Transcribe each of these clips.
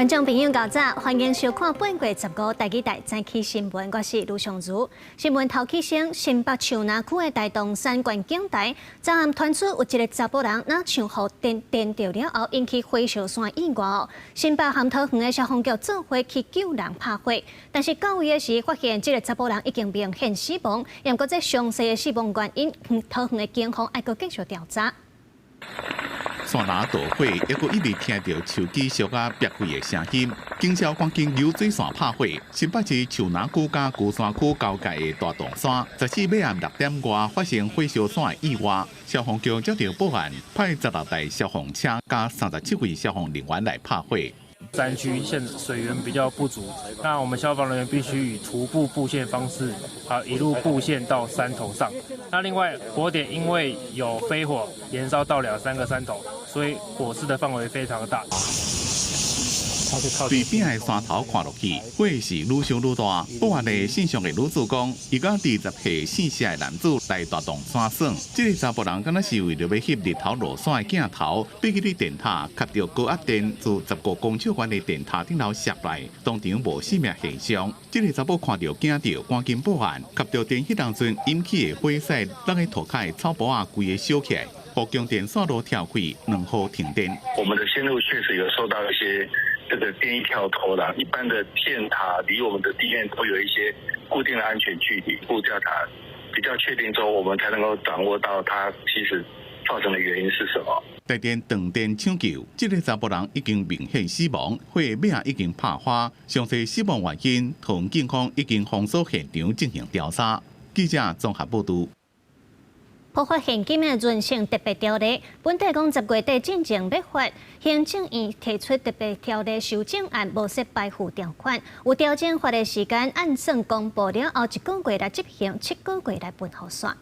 观众朋友，早早，欢迎收看本月15第几台早起新闻，我是卢尚如。新闻头起先，新北树林区的大东山观景台，昨暗传出有一个查甫人拿枪互电着了后，引起火烧山意外。新北含桃园的消防局做伙去救人拍火，但是到位的时发现，这个查甫人已经明显死亡，不过这详细的死亡原因，桃园的警方还阁继续调查。山林大火，还阁一直听到手机烧啊白灰的声音。警消赶紧游水线拍火。新北市树林区甲龟山区交界的大洞山，14晚暗6点外发生火烧山的意外。消防局接到报案，派16台消防车加37位消防人员来拍火。山区现水源比较不足，那我们消防人员必须以徒步布线方式，一路布线到山头上。那另外火点因为有飞火延烧到2-3个山头，所以火势的范围非常的大。对边的山头看落去，火势愈烧愈大。报案的信上的女子讲，伊甲20岁姓谢的男子来大洞山耍。这个查甫人敢若是为了要翕日头落山的镜头，被迄个电塔卡到高压电自15公尺远的电塔顶头摔来，当场无生命现象。这个查甫看到惊到，赶紧报案。卡到电迄当阵引起的火势，让个涂骹的草包啊规个烧起来，互供电线路跳开，2号停电。我们的线路确实有受到一些这个电一跳脱啦，一般的线塔离我们的地面都有一些固定的安全距离，步调塔比较确定之后，我们才能够掌握到它其实造成的原因是什么。台电断电抢救，这个查甫人已经明显死亡，火尾也已经拍花，详细死亡原因，桃园警方已经封锁现场进行调查。记者综合报道。破获现金的人性特别条例，本地讲10月底进前要发，行政院提出特别条例修正案，无设排付条款，有调整发的时间，按算公布了后1个月来执行，7个月来分好算。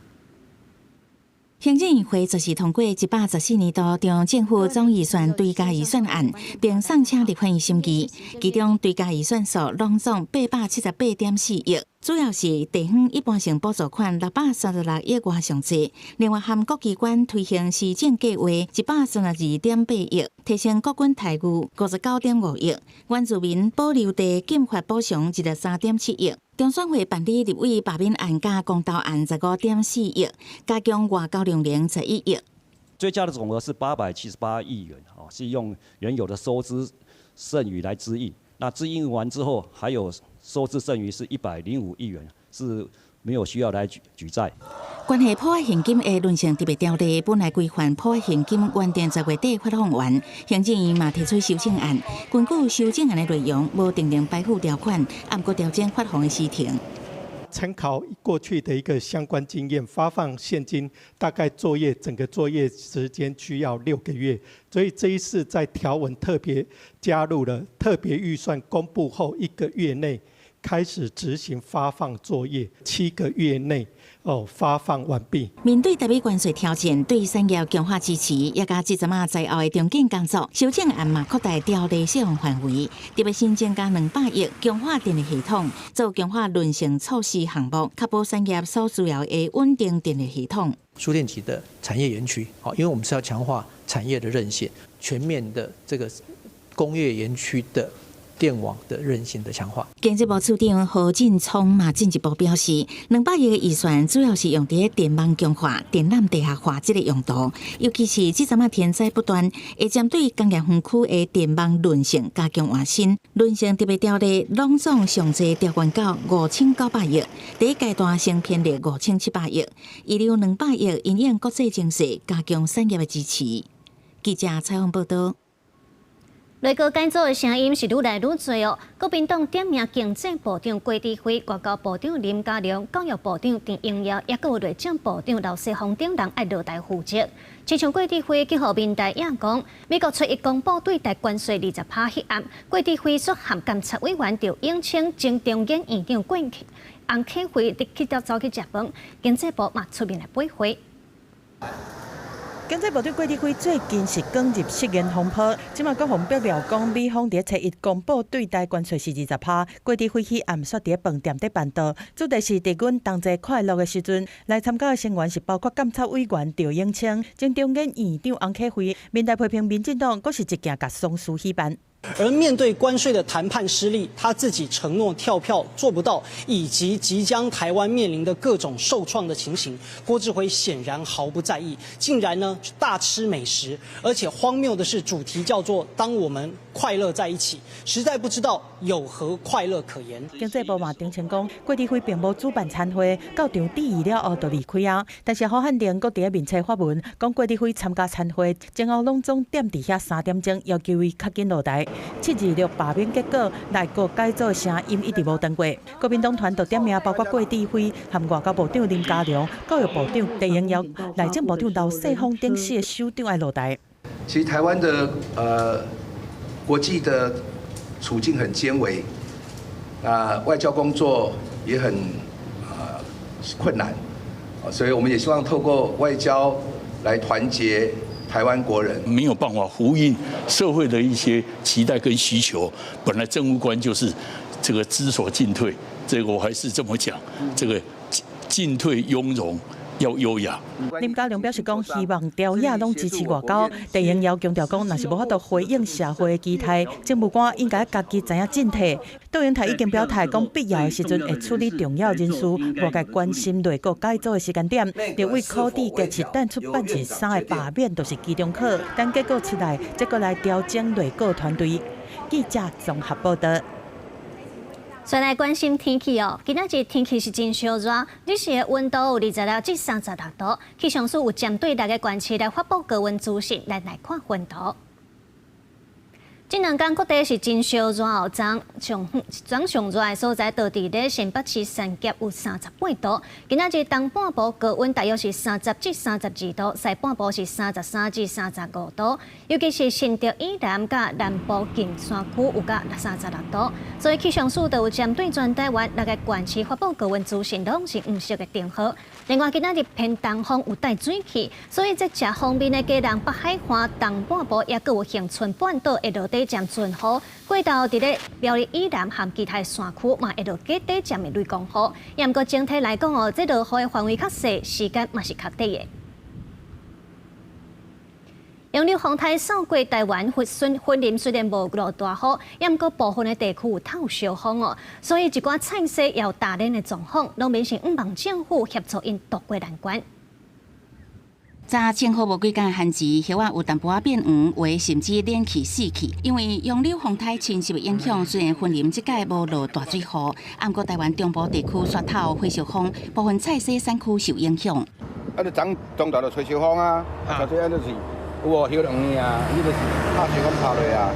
行政院会就是通过114年度中政府总预算追加预算案，并送请立法院审议。其中追加预算数拢总878.4亿，主要是地方一般性补助款636亿外上济，另外含各机关推行施政计划132.8亿，提升国军待遇59.5亿，原住民保留地减罚补偿13.7亿。中选会办理立委罢免案加公投案15.4亿，加强外交量能11亿。追加的总额是878亿元，是用原有的收支剩余来支应。那支应完之后，还有收支剩余是105亿元，是没有需要来举债。关系破坏现金的论性特别条例，本来规范破坏现金原定10月底发放完，行政院嘛提出修正案，根据修正案的内容，无订定排付条款，按过调整发放的时程。参考过去的一个相关经验，发放现金大概整个作业时间需要6个月，所以这一次在条文特别加入了特别预算公布后1个月内开始执行发放作业，7个月内发放完毕。面对台北关税挑战，对产业强化支持，也加即阵在后的重建工作，修正案嘛扩大条例适用范围，特别新增加200亿强化电力系统，做强化轮性措施项目，确保产业所需要的稳定电力系统。输电级的产业园区，因为我们是要强化产业的韧性，全面的这个工业园区的电网的韧性的强化。经济部处长何进聪嘛进一步表示，200亿的预算主要是用在电网强化、电缆地下化这个用途，尤其是即阵天灾不断，会针对工业园区的电网韧性加强换新。韧性特别条例拢总上济调悬到5900亿，第一阶段先编列5700亿，预留200亿因应国际形势加强产业的支持。记者采访报道。内阁改组的声音是愈来愈多哦。国民党点名经济部长郭志辉、外交部长林佳龙、教育部长陈永尧，也有内政部长刘世宏等人爱落台负责。亲像郭志辉去互民代也讲，美国初一公布对台关税20%迄案，郭志辉所含监察委员就应请前中研院长洪启辉立刻走去食饭，经济部嘛出面来驳回。经济部长郭志辉最近是讲入失言风波，即马国防爆料讲，美方伫初一公布对台关税是20%，郭志辉去暗煞伫饭店底办桌，主题是伫阮同齐快乐的时阵，来参加的成员是包括监察委员赵永清、前中研院长洪启辉，面台批评民进党，阁是一件甲丧尸戏办。而面对关税的谈判失利，他自己承诺跳票做不到，以及即将台湾面临的各种受创的情形，郭志辉显然毫不在意，竟然呢大吃美食，而且荒谬的是，主题叫做“当我们快乐在一起”，实在不知道有何快乐可言。经济部嘛澄清讲，郭志辉并无主办餐会，到场致意了后就离开啊。但是郝汉廷阁伫面册发文，讲郭志辉参加餐会前后拢总点伫遐3点钟，要求伊较紧落台。726罢免结果，内阁改组的声音一直无断过。国民党团就点名包括郭志辉、和外交部长林佳龙、教育部长陈永尧、内政部长刘世芳等4个首长爱落台。其实台湾的国际的处境很艰危，外交工作也很困难，所以我们也希望透过外交来团结台湾国人。没有办法呼应社会的一些期待跟需求，本来政务官就是这个知所进退，这个我还是这么讲，这个进退雍容。要优雅。林佳龙表示讲，希望朝野拢支持外交。陈永尧强调讲，若是无法度回应社会的期待，政务官应该家己知影进退。杜英台已经表态讲，必要的时阵会处理重要人事，外界关心内阁改组的时间点。立委考虑加持等出版社3个罢免都是期中考，但结果出来，再过来调整内阁团队。记者综合报道。再来关心天气哦，今仔日天气是真烧热，日时的温度有26至36度。气象署有针对大个县市来发布高温资讯，来看温度。这2天各地是真烧热哦，昨上热的所在，就伫咧新北市三峡有38度。今仔日东半部高温大约是30至32度，西半部是33至35度。尤其是新竹以南甲南部近山区有甲36度。所以气象署就有针对全台湾6个县市发布高温资讯，拢是黄色的灯号。另外，今仔日偏东风有带水汽，所以在这方面的嘉南北海岸东半部也阁有恒春半岛会落地渐阵雨，过到伫咧苗栗以南和其他山区嘛会落低低渐的雷公雨。也毋过整体来讲哦，这落雨的范围较细，时间嘛是较短的。洋流风台扫过台湾，云林虽然无落大雨，也毋过部分的地区有透小风哦，所以一寡菜色也有大量的状况，农民是希望政府协助因渡过难关。早前后无几天限时，叶啊有淡薄仔变黄，有甚至连起死去。因为洋流风台侵袭的影响，虽然云林即届无落大水雨，毋过台湾中部地区雪透火烧风，部分菜色产区受影响。啊，你中岛就吹小风啊，或者就是。有哦，叶两年啊，你就是拍水咁拍落啊，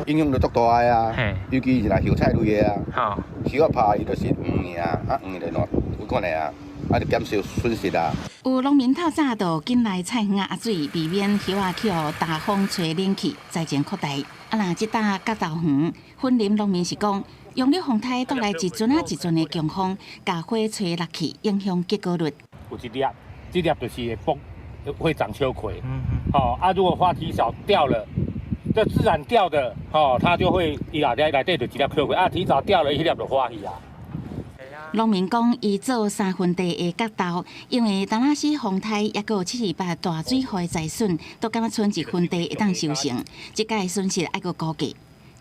影响就足大个啊。尤其是若叶菜类个啊，水啊拍伊就是黄啊，黄就喏，有可能啊，就减少损失啊。有农民透早就紧来菜园压水，避免叶啊去互大风吹冷去，灾情扩大。若即搭角豆园，云林农民是讲，洋流风台带来一阵一阵的强风，甲火吹落去，影响结果率。有一粒，这粒就是会爆。会长秋葵，如果花体少掉了，这自然掉的，它就会来底就一粒秋葵，提早掉了一粒就花去啊。农民讲，伊做3分地的角豆，因为当若是风台也有728大水害的灾损，都敢若剩1分地会当收成，即届损失还阁估计。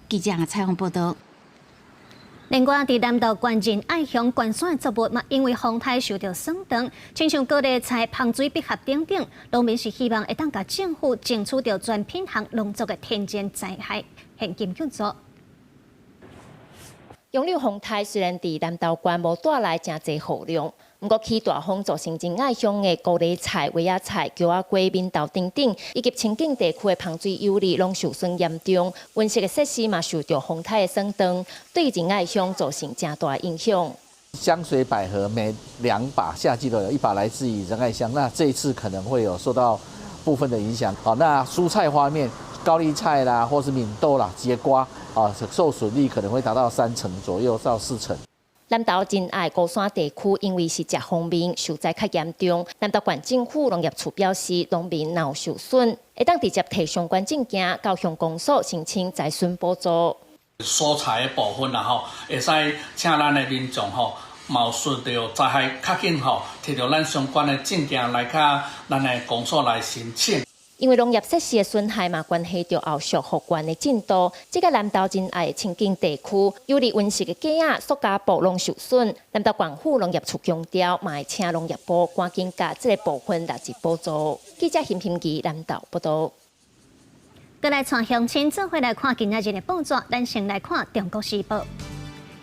记者采访报道。另外，伫南投关镇爱乡关山的作物嘛，因为风台受到损伤，亲像各类菜、芳水、百合等等，农民是希望会当甲政府争取到全品项农作的天然灾害现金救助。洋流风台虽然伫南投县无带来真侪雨量，不过起大风造成真爱乡的高丽菜、苇仔菜、桥仔瓜、面豆等等，以及清境地区的芳水有利拢受损严重，温室的设施嘛受到风台的损伤，对真爱乡造成真大影响。香水百合每2把，夏季都有1把来自于仁爱乡，那这一次可能会有受到部分的影响。好，那蔬菜方面，高丽菜啦，或是敏豆啦、节瓜受损率可能会达到3成左右到4成。南投真爱高山地区，因为是食方面受灾较严重。南投县政府农业处表示，农民若有受损，会当直接摕相关证件到乡公所申请灾损补助。蔬菜的部分啦吼，会使请咱的民众吼，冒受到灾害较紧吼，摕到咱相关的证件来甲咱的公所来申请。因为农业设施的损害嘛，关系到后续复原的进度。这个南投真爱的清境地区，有利温室的鸡仔、塑胶布拢受损。南投县府农业处强调，嘛会请农业部赶紧甲这个部分纳入补助。记者邢平基南投报道。再来传乡亲做伙来看今仔日的报纸，咱先来看《中国时报》。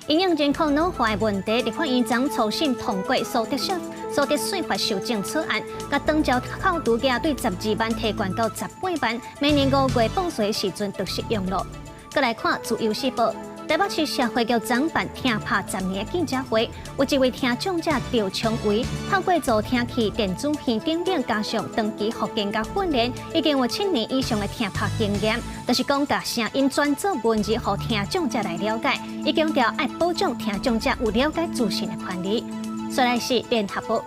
因应人口老化的问题，立法院将初审通过所得税法修正草案，甲当招靠度假对12万提悬到18万，明年5月报税时阵就适用了。再来看《自由时报》。台北市社会局长办听拍10年记者会，有一位听障者赵昌维，透过助听器电子耳顶顶加上长期复健甲训练，已经有7年以上的听拍经验。就是讲，甲声音转做文字，互听障者来了解。伊强调爱保障听障者有了解资讯的权利。再来是联合报。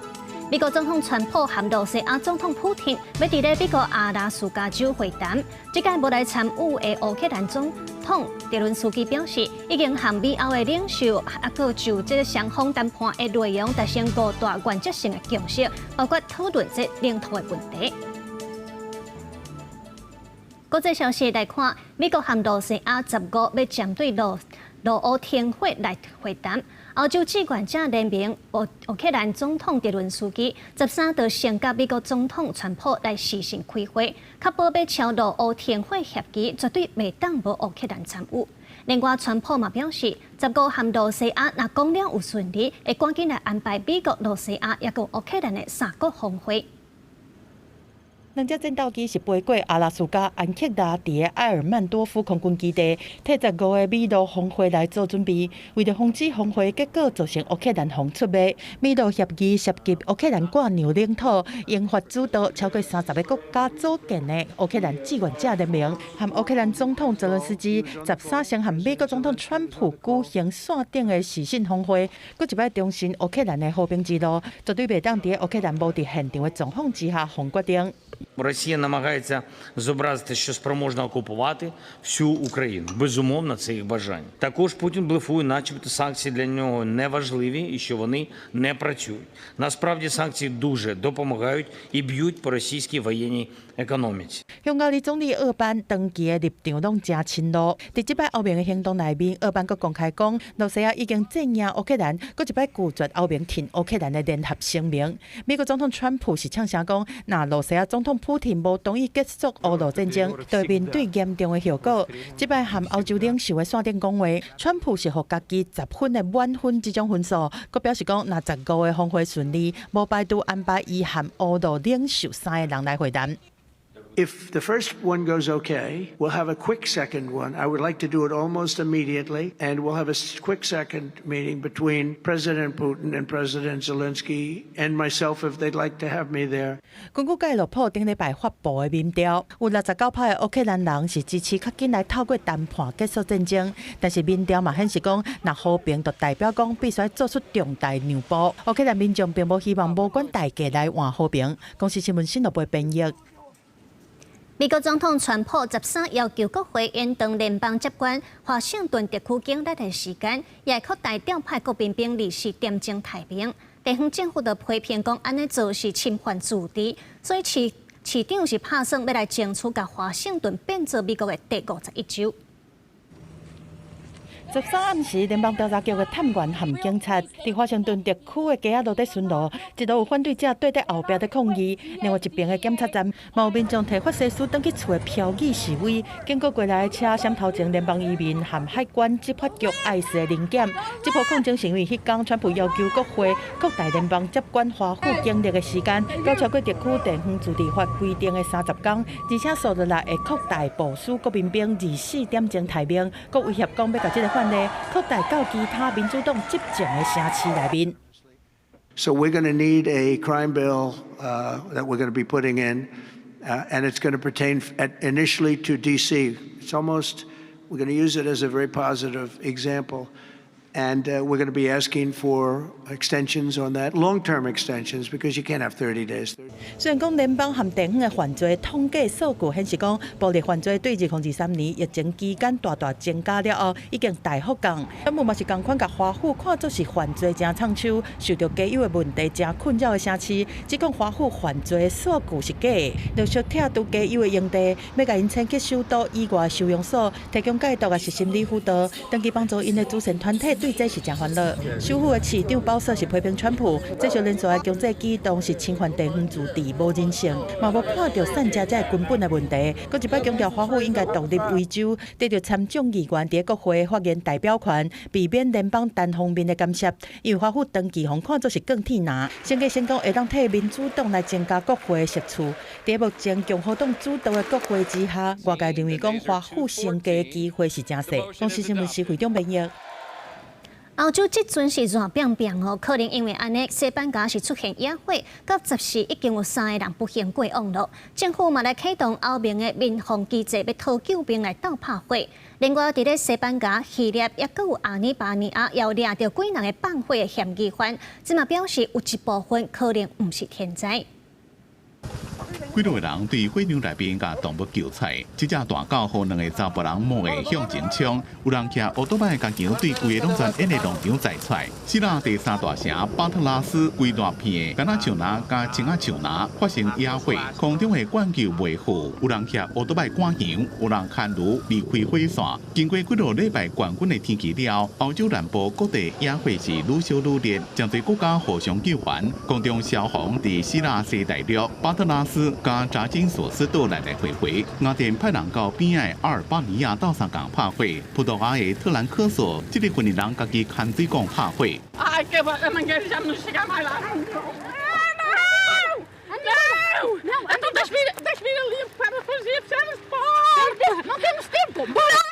美国总统川普和罗西亚总统普京要伫咧美国阿拉斯加州会谈。这届无来参与的乌克兰总统泽伦斯基表示，已经和美欧的领袖个就这个双方谈判的内容达成5大原则性的共识，包括讨论这领土的问题。国际消息来看，美国和罗西亚15要针对俄乌停火来会谈。欧洲志愿者联盟乌克兰总统泽伦斯基13就先甲美国总统川普来视讯开会，确保要朝俄乌停火协议绝对袂当无乌克兰参与。另外，川普嘛表示，15和罗西亚若讲了有顺利，会赶紧来安排美国、罗西亚也个乌克兰的3国峰会。两只战斗机是飞过阿拉斯加安克达伫埃尔曼多夫空军基地，替15个美陆峰会来做准备。为了防止峰会结果造成乌克兰方出卖，美陆协议涉及乌克兰挂牛领土，英法主导超过30个国家组建的乌克兰志愿者联盟，和乌克兰总统泽伦斯基13先和美国总统川普举行线顶的视讯峰会，搁一摆重申乌克兰的和平之路，绝对袂当伫乌克兰无伫现场的状况之下方决定。Росія намагається зобразити, що спроможна окупувати всю Україну. Безумовно, це їх бажання. Також Путін блефує, начебто санкції для нього не важливі і що вони не працюють. Насправді санкції дуже допомагають і б'ють по російській воєнній економіці. 匈牙利总理奥班长期的立场拢真亲罗，伫即摆欧盟的行动内面，奥班阁公开讲，罗西亚已经镇压乌克兰，阁一摆拒绝欧盟挺乌克兰的联合声明。美国总统川普是呛声讲，若罗西亚总统普京无同意结束乌俄战争，就会面对严重的后果。即摆和欧洲领袖的线顶讲话，川普是互家己10分的满分这种分数，阁表示讲，若15个峰会顺利，无排除安排伊和乌俄领袖3个人来会谈。If the first one goes okay, we'll have a quick second one. I would like to do it almost immediately, and we'll have a quick second meeting between President Putin and President Zelensky and myself if they'd like to have me there. 根据盖洛普顶礼拜发布的民调，有69%的乌克兰人是支持较紧来透过谈判结束战争，但是民调嘛显示讲，若和平就代表讲必须做出重大让步。乌克兰民众并无希望无管代价来换和平。公司新闻新闻部编译。美国总统川普13要求国会延长联邦接管华盛顿特区警力的时间，也扩大调派国民兵力是点睛太平。地方政府就批评讲，安尼做是侵犯自治，所以市长是打算要来争取把华盛顿变做美国的第51州。13暗时，联邦调查局的探员和警察伫华盛顿特区的街仔路在巡逻，一路有反对者对在后壁在抗议。另外一边的检察站，嘛有民众提法西斯返去厝的飘语示威。经过过来的车闪头前，联邦移民和海关执法局爱斯的临检。这波抗争是因为迄天川普要求国会扩大联邦接管华府警力的时间，到超过特区地方自治法规定的30天，而且数日内会扩大部署国民兵24点钟提名，阁威胁讲要把这个范围扩大到其他民主党执政的城市内面。So we're going to need a crime bill that we're going to be putting in, and it's going to pertain initially to D.C. It's almost, we're going to use it as a very positive example. And we're going to be asking for extensions on that, long-term extensions, because you can't have 30 days. 虽然讲联邦和地方的犯罪统计数据显示讲，暴力犯罪对2023年疫情期间大增加了后，已经大幅降。政府嘛是共款，甲华府看作是犯罪真创手，受到加油的问题真困扰的城市，只讲华府犯罪数据是假的。陆续拆除加油的营地，要甲因迁去首都以外收容所，提供解毒也是心理辅导，长期帮助因的主权团体。对这是真烦恼。首府的市长保守是批评川普，这些连续的经济举动是侵犯地方自治，无人性，嘛无看到散家这根本的问题。搁一摆强调华府应该独立为主，得到参众议员伫国会发言代表权，避免联邦单方面的干涉。因为华府长期看作是更天拿，先计先讲会当替民主党来增加国会的席次。在目前共和党主导的国会之下，外界认为讲华府升级的机会是真细。公司新闻是会长编译。欧洲即阵是热冰冰哦，可能因为安尼，西班牙是出现野火，到10时已经有3个人不幸过往了。政府嘛来启动后面的民防机制，要讨救兵来斗拍火。另外，伫咧西班牙、希腊也阁有阿尼巴尼亚，也有掠到几人的放火的嫌疑犯，即嘛表示有一部分可能毋是天灾。几多个人对火场内边甲动物救菜，一只大狗和2个查甫人冒的向前冲，有人骑奥多麦加强对规个农村演的农场载出。希腊第3大城巴特拉斯规大片的干那树林加青啊树林发生野火，空中的灌救袂好，有人骑奥多麦赶羊，有人牵驴离开火线。经过几个礼拜冠军的天气了后，欧洲南部各地野火是愈烧愈烈，将多国家互相救援。空中消防伫希腊西大陆巴特拉斯。加扎金索斯岛来回，雅典派人到边的阿尔巴尼亚岛上共拍火，葡萄牙的特兰科索，这个份人家己牵水管拍火。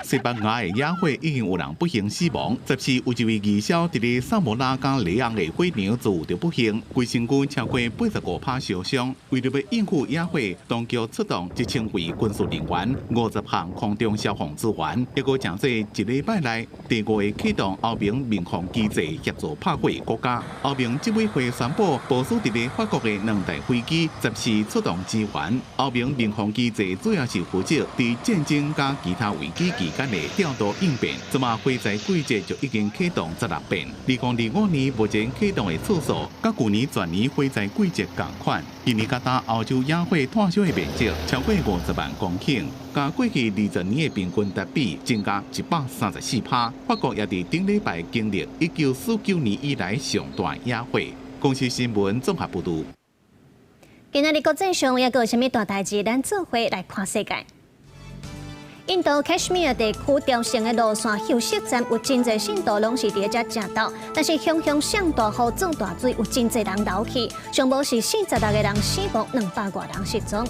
西班牙的野火已经有人不幸死亡，10时有一位义消伫咧萨摩拉加里昂的火场遭到不幸，规身躯超过85趴烧伤。为了要应付野火，当局出动1000位军事人员、50项空中消防资源，结果将这一礼拜内第5个启动后面民防机制协助拍火国家。后面执委会宣布，部署伫咧法国的2台飞机10时出动支援。后面民防机制主要是负责伫战争加其他危机期间的调度应变。这么火灾季节就已经启动16遍。2025年目前启动的次数，甲去年全年火灾季节同款。今年甲打欧洲野火炭烧的面积超过50万公顷，甲过去20年的平均达比增加134%。法国也伫顶礼拜经历1949年以来上大野火。公司新闻综合报道。今日国际上也有啥物大代志？咱做伙来看世界。印度 Kashmir 地区条线的路线休息站有真侪信徒拢是伫遮食到，但是汹汹上大雨涨大水，有真侪人流去，上无是46个人死亡，200多人失踪。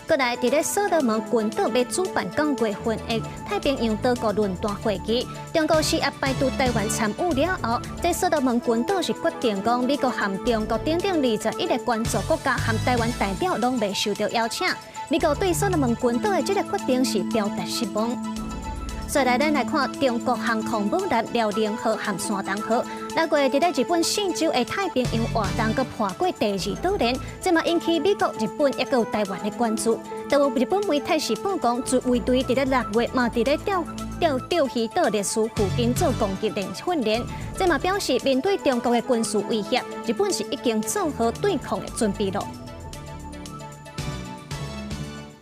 过来，伫咧所罗门群岛要主办9月份的太平洋岛国论坛会议，中国施压拜登台湾参与了后，这所罗门群岛是决定讲，美国和中国等等21个关注国家和台湾代表拢未受到邀请。美国对所罗门群岛的这个决定是表达失望。所以咱来看中国航空母舰辽宁号和山东号，那月伫咧日本嵊州的太平洋活动，佮破过第2岛链，这嘛引起美国、日本也有台湾的关注。就有日本媒体是报讲，自卫队伫咧6月嘛伫咧钓鱼岛列苏附近做攻击训练，这嘛表示面对中国的军事威胁，日本是已经做好对抗的准备了。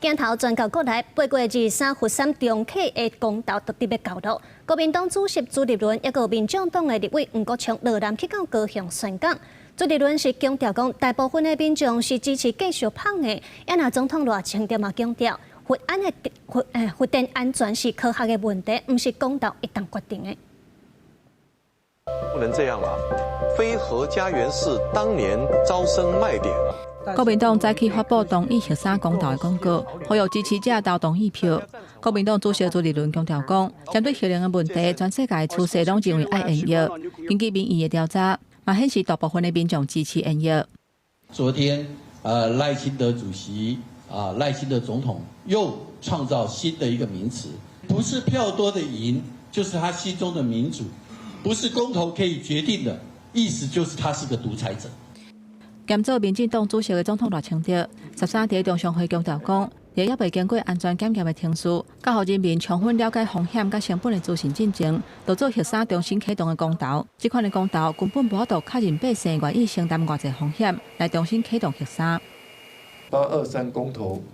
镜头转到国内，8月23佛山中客的公道特别交流。国民党主席朱立伦，也有民众党的立委吴国昌落南去到高雄宣讲。朱立伦是强调讲，大部分的民众是支持继续胖的，也拿总统偌强调嘛强调，核电安全是科学的问题，不是公道一旦决定的。不能这样了，非核家园是当年招生卖点。国民党早起发布同意核三公投的公告，呼吁支持者投同意票。国民党主席朱立伦强调讲，针对核能的问题，全世界趋势拢认为爱援药。根据民意的调查，嘛显示大部分的民众支持援药。昨天，赖清德主席赖清德总统又创造新的一个名词，不是票多的赢，就是他心中的民主。不是公投可以决定的，意思就是他是个独裁者。兼做民进党主席的总统赖清德13日中常会强调讲，也未经过安全检验的程序，甲互人民充分了解风险甲成本的资讯进前，就做核三重新启动的公投。这款的公投根本无法度确认百姓愿意承担偌济风险来重新启动核三。823公投，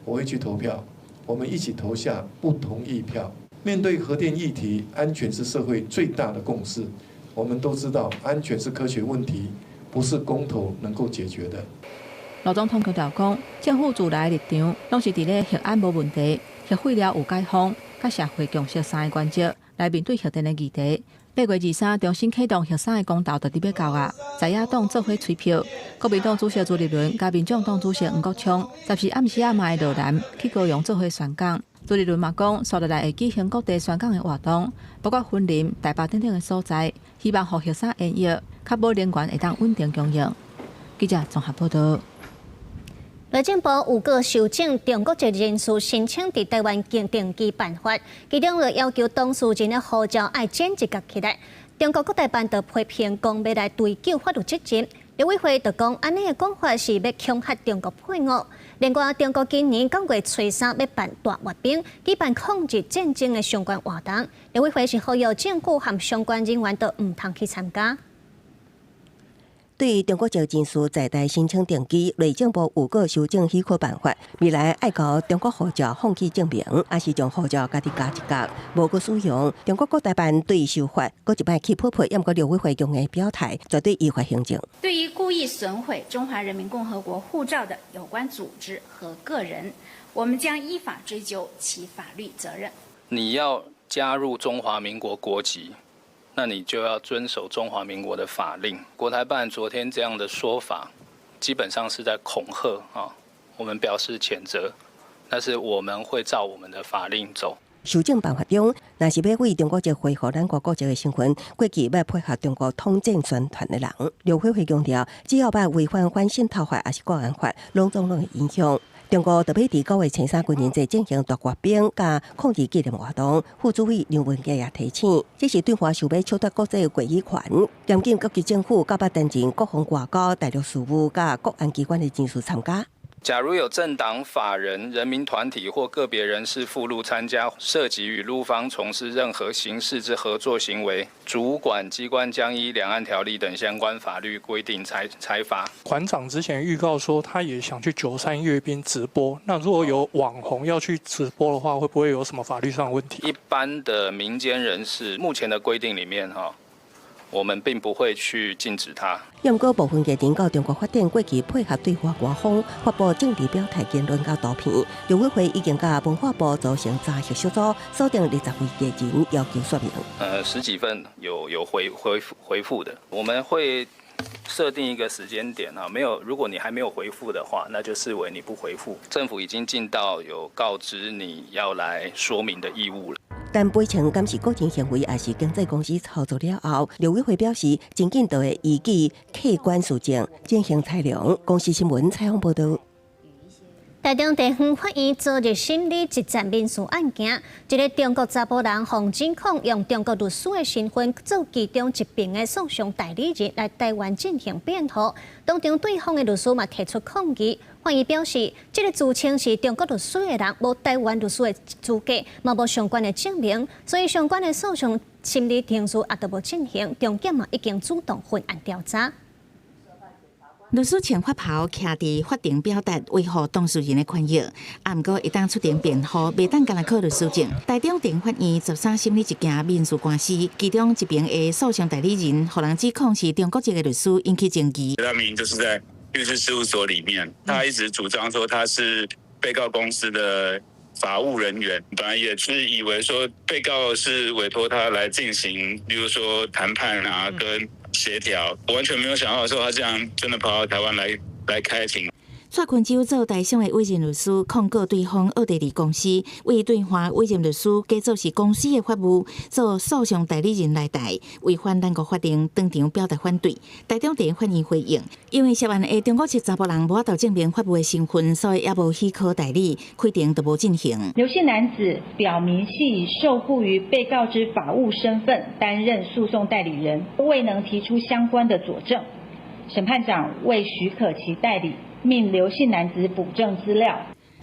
我会去投票，我们一起投下不同意票。面对核电议题，安全是社会最大的共识。我们都知道，安全是科学问题，不是公投能够解决的。罗总统强调讲，政府自来的立场拢是伫咧核安无问题、核废料有解放、甲社会共识3个原则来面对核电的议题。8月23重新启动核3个公投就伫要到啊！在野党做伙催票，国民党主席朱立伦甲民众党主席黄国昌10时暗时啊嘛会落南去高雄做伙宣讲。朱立伦嘛讲，数日内会举行各地宣讲的活动，包括云林、台北等等的所在，希望互核三演役，确保能源会当稳定供应。记者综合报道。内政部有个修正中国籍人士申请伫台湾定居办法，其中就要求当事人的护照要剪一角起来。中国国台办就批评讲要来追究法律责任。陆委会就讲，安尼的讲法是要恐吓中国配偶。另外，中国今年9月初3要办大阅兵，举办抗日战争的相关活动。陆委会是呼吁政府和相关人员都唔通去参加。对于中国籍人士在台申请定居，内政部有个修正许可办法，未来爱交中国护照放弃证明，还是将护照家己加一角，无个使用。中国国台办对修法，搁一摆去批评，不过陆委会强硬表态，绝对依法行政。对于故意损毁中华人民共和国护照的有关组织和个人，我们将依法追究其法律责任。你要加入中华民国国籍，那你就要遵守中华民国的法令。国台办昨天这样的说法，基本上是在恐吓啊，我们表示谴责，但是我们会照我们的法令走。修正办法中，若是要为中国籍恢复咱国籍的身份，过去要配合中国统战宣传的人，陆委会强调，只要把违反反渗透法还是国安法，拢会影响。中国特别伫9月初3军人节进行大阅兵加抗日纪念活动，副主委梁文杰也提醒，这是对华想要抢夺国际国语权，严禁各级政府、900担任国防外交、大陆事务加国安机关的人士参加。假如有政党、法人、人民团体或个别人士附录参加，涉及与陆方从事任何形式之合作行为，主管机关将依两岸条例等相关法律规定裁罚。馆长之前预告说，他也想去93阅兵直播。那如果有网红要去直播的话，会不会有什么法律上的问题？一般的民间人士，目前的规定里面我们并不会去禁止它。不过部分艺人到中国发展，过去配合对华官方发布政治表态言论甲图片，陆委会已经甲文化部组成查核小组，锁定20位艺人要求说明。10几份有回复的，我们会设定一个时间点没有，如果你还没有回复的话，那就视为你不回复。政府已经尽到有告知你要来说明的义务了。但赔偿敢是个人行为，还是经纪公司操作了后，陆委会表示，真紧就会依据客观事情进行裁量。公司新闻采访报道。台中地方法院昨日审理一桩民事案件，一个中国查甫人洪指控用中国律师的身份做其中一边的诉讼代理人来台湾进行辩护，当中对方的律师嘛提出抗议。法院表示，这个自称是中国律师的人无台湾律师的资格，嘛无相关的证明，所以相关的诉讼审理程序也都无进行。中检嘛已经主动分案调查。律师穿法袍，徛伫法庭表达维护当事人的权益，不过一旦出庭辩护，袂当干来考律师证。台中地方法院13审理一件民事官司，其中一边的诉讼代理人，互人指控是中国籍的律师，引起争议。他明明就是在律师事务所里面，他一直主张说他是被告公司的法务人员，本来也是以为说被告是委托他来进行，比如说谈判啊跟协调，我完全没有想到说他这样真的跑到台湾来开庭。蔡坤洲做台商的委任律师，控告对方奥地利公司为对华委任律师假作是公司的法务，做诉讼代理人来台，违反咱国法定，当场表达反对。台中地法院回应，因为涉案的中国籍查甫人无法度证明法务的身份，所以也无许可代理，规定都无进行。刘姓男子表明系以受雇于被告之法务身份担任诉讼代理人，未能提出相关的佐证。审判长未许可其代理，命刘姓男子补正资料。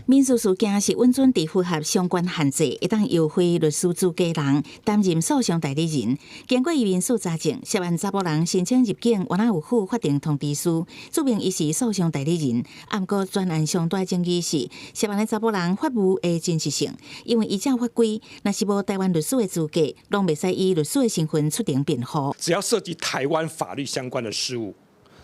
民事事件是允准伫符合相关限制，一旦优惠律师资格人担任诉讼代理人。经过民事查证，涉案查甫人申请入境原来有附法定通知书，注明伊是诉讼代理人。不过专案上大争议是涉案的查甫人法务的真实性，因为依照法规，若是无台湾律师的资格，拢袂使以律师的身份出庭辩护。只要涉及台湾法律相关的事务，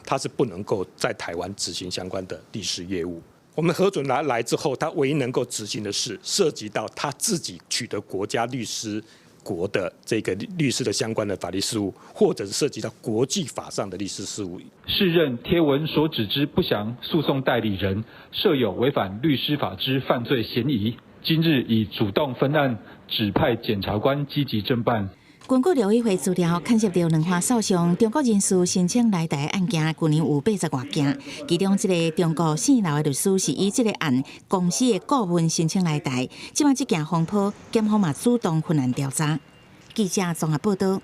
他是不能够在台湾执行相关的律师业务。我们核准来之后，他唯一能够执行的是涉及到他自己取得国家律师国的这个律师的相关的法律事务，或者是涉及到国际法上的律师事务。释任贴文所指之不详诉讼代理人设有违反律师法之犯罪嫌疑，今日已主动分案，指派检察官积极侦办。根据陆委会资料，牵涉到两项诉讼中国人士申请来台案件，去年有80多件，其中一个中国姓刘的律师是以这个案公司的顾问申请来台，即马这件风波，检方嘛主动分案调查。记者综合报道。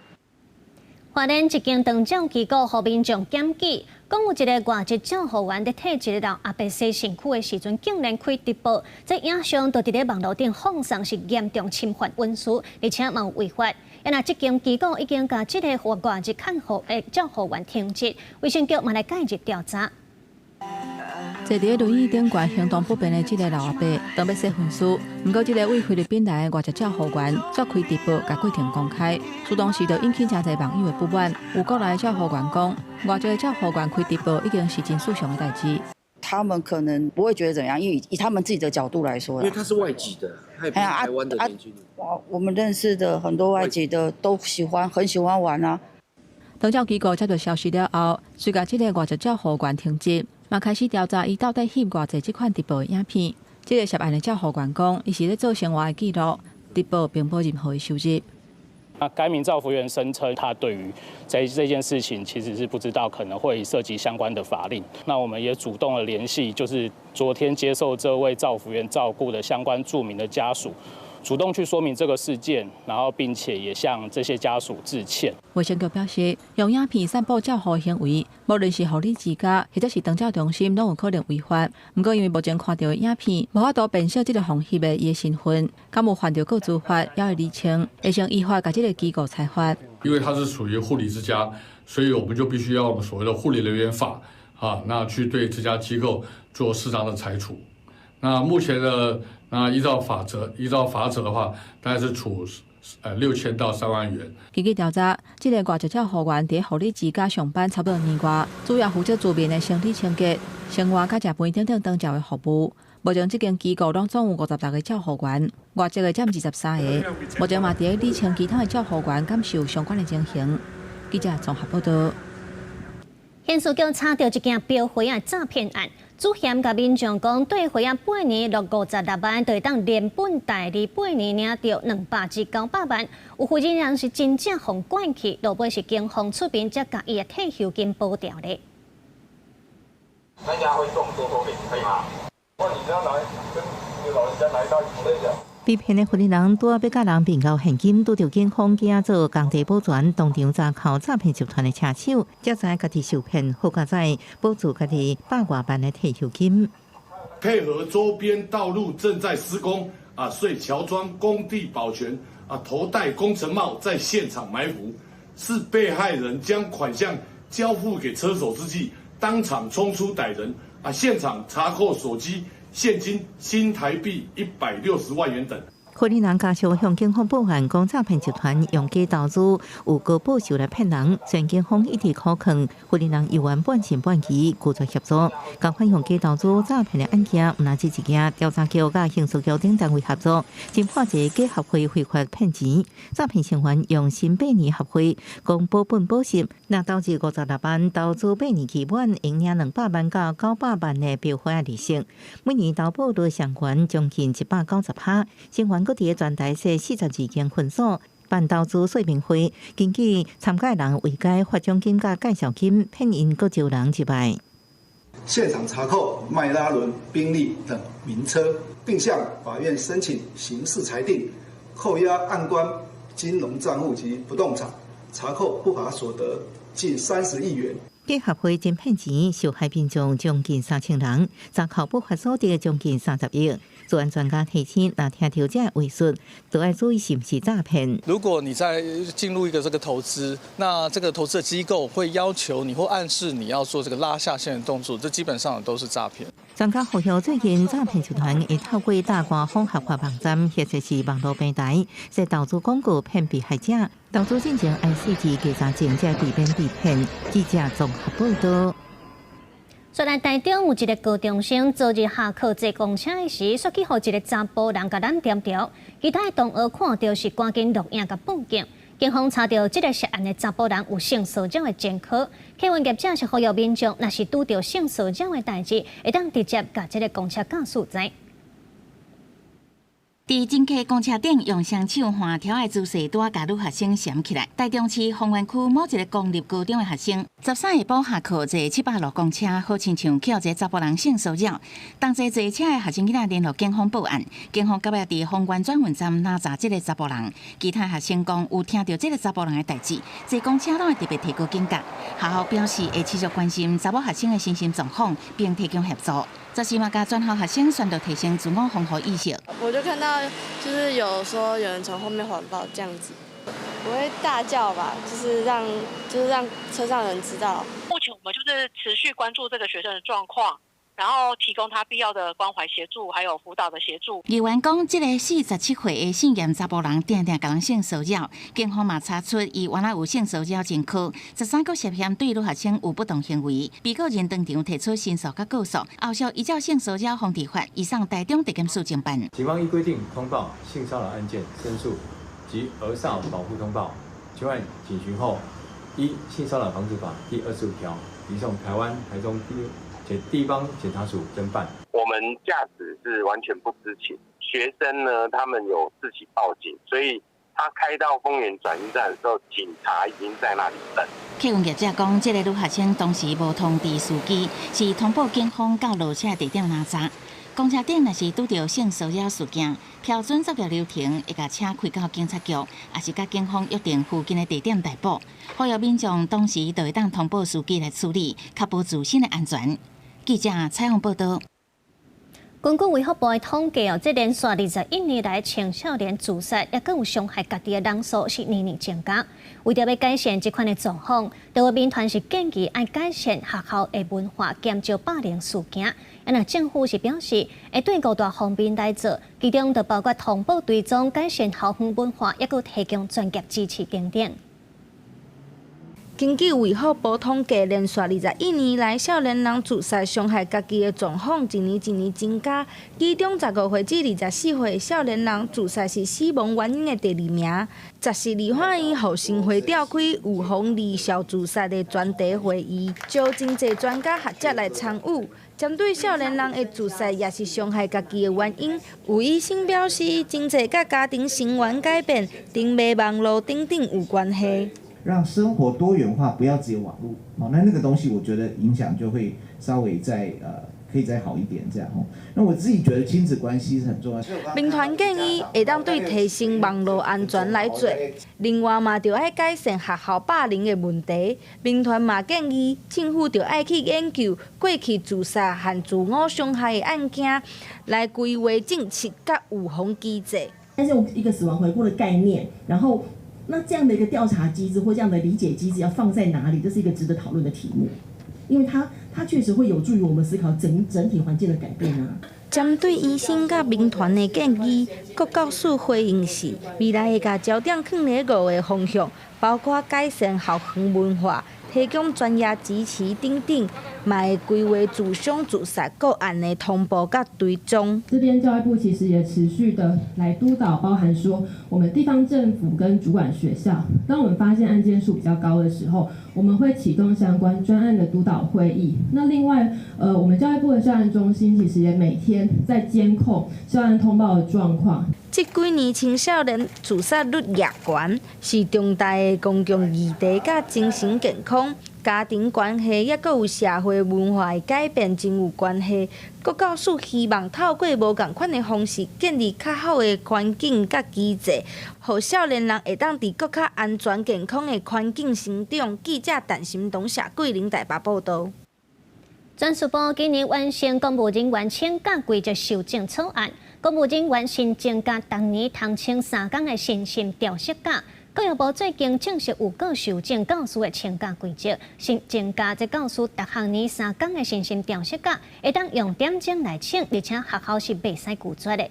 花莲一间长照机构互民众检举，讲有一个外籍照护员伫替一个老阿伯洗身躯的时阵，竟然开直播，这影像都伫咧网络顶放送，是严重侵犯隐私，而且嘛有违法。那这间机构已经把这个外籍看护的照护员停职，卫生局嘛来介入调查。坐伫轮椅顶悬行动不便的这个老阿伯，当要洗粪丝，不过这个为菲律宾来的外籍照护员却开直播，甲过程公开，主动时就引起真侪网友的不满。有国内照护员讲，外籍的照护员开直播已经是真正常的代志。他们可能不会觉得怎样，因为以他们自己的角度来说，因为他是外籍的，他也不是台湾的年轻人。我们认识的很多外籍的都很喜欢玩啊。长照机构接到消息了后，随甲这个外籍照护员停职，嘛开始调查伊到底翕偌济这款直播的影片。这个涉案的照护员讲，伊是咧做生活的记录，直播并无任何的收入。该名照服员声称，他对于这件事情其实是不知道可能会涉及相关的法令。那我们也主动的联系，就是昨天接受这位照服员照顾的相关著名的家属，主动去说明这个事件，然后并且也向这些家属致歉。卫生局表示，用影片散布照护行为，无论是护理之家或者是长照中心，拢有可能违法。不过因为目前看到的影片，无法度辨识这个放翕的伊的身份，敢有犯着告诉法，也会厘清，会先依法甲这个机构裁罚。因为它是属于护理之家，所以我们就必须要我们所谓的护理人员法那去对这家机构做适当的裁处。那目前的依照法则的话，大概是处6000到3万元。根据调查，这个外籍照护员伫护理之家上班差不多年外，主要负责住民的身体清洁、生活甲食饭等照的服务。目前这间机构拢总有56个照护员，外籍的占23个。目前嘛伫咧厘清其他的照护员感受相关的情形。记者综合报道。刑事局查到一件标花的诈骗案。主嫌甲民众讲，对花啊8年落56万，就会当连本带利8年领到200至900万。有负责人是真正互关去，落尾是警方出面才甲伊的退休金补掉的。那家会动多多给可以吗？你这样来跟你老人家来到一起讲。被骗的负责人拄要甲人变交现金，拄着警方惊做工地保全，当场查扣诈骗集团的车手，才知家己受骗，好加在保住家己100多万的退休金。配合周边道路正在施工所以乔装工地保全头戴工程帽，在现场埋伏，是被害人将款项交付给车手之际，当场冲出歹人现场查扣手机、现金新台币160万元等。荷兰人家属向警方报案，讲诈骗集团用假投资、有高报酬来骗人。虽然警方一直考劝荷兰人有缘半信半疑，拒绝协助。共款用假投资诈骗的案件，唔单止一件，调查局甲刑事局等单位合作，侦破一个假合会非法骗钱。诈骗成员用新8年合会，讲保本保息，那导致56万投资8年期满，营业200万到900万的标花利息，每年投保率上悬将近190%。成员各地全台设42间分所，办投资说明会，根据参加人为该发奖金甲介绍金，骗因各招人入来。现场查扣迈拉伦、宾利等名车，并向法院申请刑事裁定，扣押案关金融账户及不动产，查扣不法所得近30亿元。假合会真骗钱，受害民众将近3000人，查扣不法所得将近30亿。治安专家提醒，那听到这位述，都要注意是不是诈骗。如果你在进入一个这个投资，那这个投资的机构会要求你或暗示你要做这个拉下线的动作，这基本上都是诈骗。专家呼吁，最近诈骗集团会透过大官方合法网站或者是网络平台，设投资广告骗被害者。投资进程按细节计算前者避免被骗。记者综合报道。虽然台中有一个高中生昨日下课坐公车的时，说去互一个查甫人甲拦点着，其他的同学看到是赶紧录影甲报警。警方查到这个涉案的查甫人有性骚扰的前科，客运业者是呼吁民众，若是拄到性骚扰的代志，会当直接甲这个公车驾驶知。伫真客公车顶用双手环条的姿势，拄啊甲女学生缠起来。台中市丰原区某一个公立高中的学生，13下晡下课坐706公车，好亲像去互一个查甫人性骚扰。当时坐车的学生囡仔联络警方报案，警方到尾伫丰原转运站拿查这个查甫人。其他学生讲有听到这个查甫人的代志，坐公车拢会特别提高警觉。学校表示会持续关心查某学生的身心状况，并提供协助。这是嘛，甲专校学生宣导提升自我防护意识。我就看到，就是有说有人从后面环抱这样子，我会大叫吧，就是让车上人知道。目前我们就是持续关注这个学生的状况，然后提供他必要的关怀协助，还有辅导的协助。议员讲，这个47岁的姓严查甫人定定甲人性骚扰，警方嘛查出伊原来有性骚扰前科，13个涉嫌对女学生有不当行为，被告人当场提出申诉甲告诉，后续依照性骚扰防治法移送台中地检署侦办。警方依规定通报性骚扰案件申诉及儿少保护通报，全案警询后，依性骚扰防治法第25条移送台湾台中地方检察署侦办。我们驾驶是完全不知情，学生呢他们有自己报警，所以他开到丰原转运站的时候，警察已经在那里等。客运业者讲，这个女学生当时无通知司机，是通报警方到落车地点拿查。公车顶若是拄到性骚扰事件，标准作业流程会甲车开到警察局，也是甲警方约定附近的地点逮捕。呼吁民众当时就会当通报司机来处理，确保自身的安全。记者采访报道。根据卫福部的统计这连续21年来青少年自杀，也更有伤害家己的人数是年年增加。为着要改善这款的状况，台湾民团是建议要改善学校的文化，减少霸凌事件。那政府是表示会对5大方面来做，其中就包括通报追踪、改善校园文化，也佮提供专业支持等等。根据卫福部统计，连续21年来，少年人自杀伤害家己的状况一年一年增加。其中15岁至24岁的少年人自杀是死亡原因的第2名。10是立法院后生会召开预防离校自杀的专题会议，招真侪专家学者来参与。针对少年人的自杀也是伤害家己的原因，有医生表示，真侪甲家庭成员改变、订阅网络等等有关系。让生活多元化，不要只有网络哦。那个东西，我觉得影响就会稍微可以再好一点这样哦。那我自己觉得亲子关系是很重要。民团建议会当对提升网络安全来做，另外嘛，就要改善学校霸凌的问题。民团嘛建议政府就要去研究过去自杀和自我伤害的案件，来规划政策甲预防机制。但是用一个死亡回顾的概念，然后。那这样的一个调查机制或这样的理解机制要放在哪里？这是一个值得讨论的题目。因为它确实会有助于我们思考整体环境的改变啊。针对医生甲民团的建议，郭教授回应是，未来会甲焦点放在5个方向，包括改善校园文化、提供专业支持等等，嘛会规划自伤自杀个案的通报甲追踪。这边教育部其实也持续的来督导，包含说我们地方政府跟主管学校，当我们发现案件数比较高的时候，我们会启动相关专案的督导会议。那另外，我们教育部的校案中心其实也每天在监控校案通报的状况。这几年青少年自杀率越悬，是重大的公共议题甲精神健康、家庭关系，也佮有社会文化的改变真有关系。郭教授希望透过无共款的方式，建立较好的环境甲机制，让少年人会当伫更较安全健康的环境成长。记者陈心东、谢桂玲台北报道。专属部今年完成公务人员请假规则修正草案，公务人员新增加当年通请3天的薪薪调息假。教育部最近正式有告修正教师的请假规则，新增加这教师逐学年3天的薪薪调息假，会当用点钟来请，而且学校是袂使拒绝的。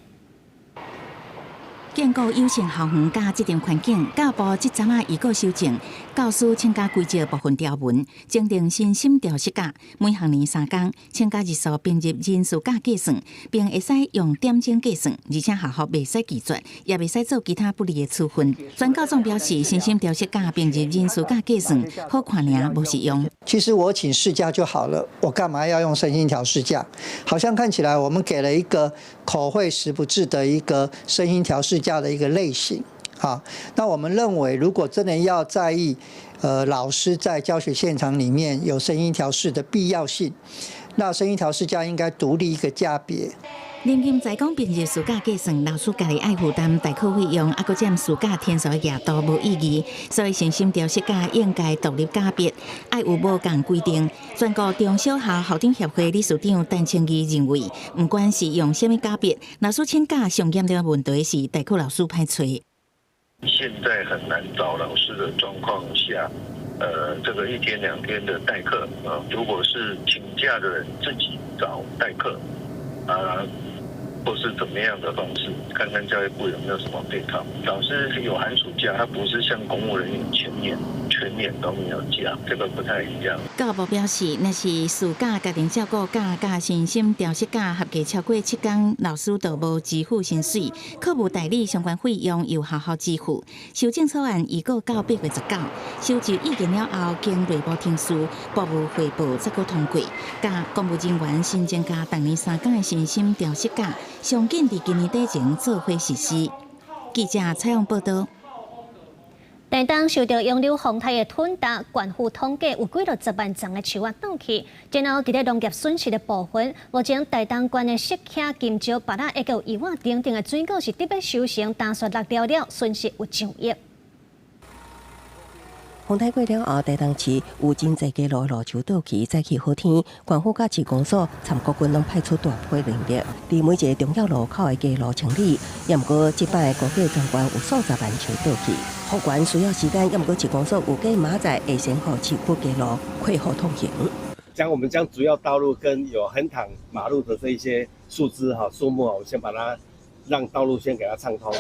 建构优胜校园甲职场环境，教育部即阵已告修正教师请假规则部分条文，增订薪薪调息假，每学年3天，请假日数并入人事假计算，并会使用点钟计算，而且学校袂使拒绝，也袂使做其他不利的处分。专教总表示，薪薪调息假并入人事假计算，好看尔无实用。其实我请事假就好了，我干嘛要用身心调事假？好像看起来我们给了一个口惠实不至的一个身心调事假的一个类型。好，那我们认为，如果真的要在意，老师在教学现场里面有身心调试的必要性，那身心调事假应该独立一个假别。年金在讲并入暑假计算，老师家己爱负担代课费用，还佫占暑假天数额度无意义，所以薪薪调息假应该独立假别，爱有无共规定。全国中小校校长协会理事长陈清义认为，不管是用什么假别，老师请假上严的问题是代课老师歹找。现在很难找老师的状况下，这个1天2天的代课，如果是请假的人自己找代课，或是怎么样的方式，看看教育部有没有什么配套。老师有寒暑假，他不是像公务人员全年都没有假，这个不太一样。教育部表示，若是暑假、家庭照顾假、甲薪薪调息假合计超过7天，老师就无支付薪水，课务代理相关费用由学校支付。修正草案已告到8月19，收集意见了后，经内部听书、部务汇报再个通过。甲公务人员新增加当年3天的薪薪调息假，上紧伫今年底前做伙实施。记者采访报道。但当受到洋流风台的吞打，县府统计有几10万丛的树啊倒去，然后伫咧农业损失的部分，目前大东县的石刻、金蕉、芭乐，还有伊碗等等的水果是特别收成，打算落了，损失有上亿。风台过了后，大东市有真侪街路路树倒去，早起好天，县府甲市公所参国军拢派出大批人力，伫每一个重要路口的街路清理。也毋过，即摆估计总共有数十万树倒去，复原需要时间。也毋过，市公所有计明仔会先互市区街路恢复通行。我们将主要道路跟有横躺马路的这一些树枝树木我先把它让道路先给它畅通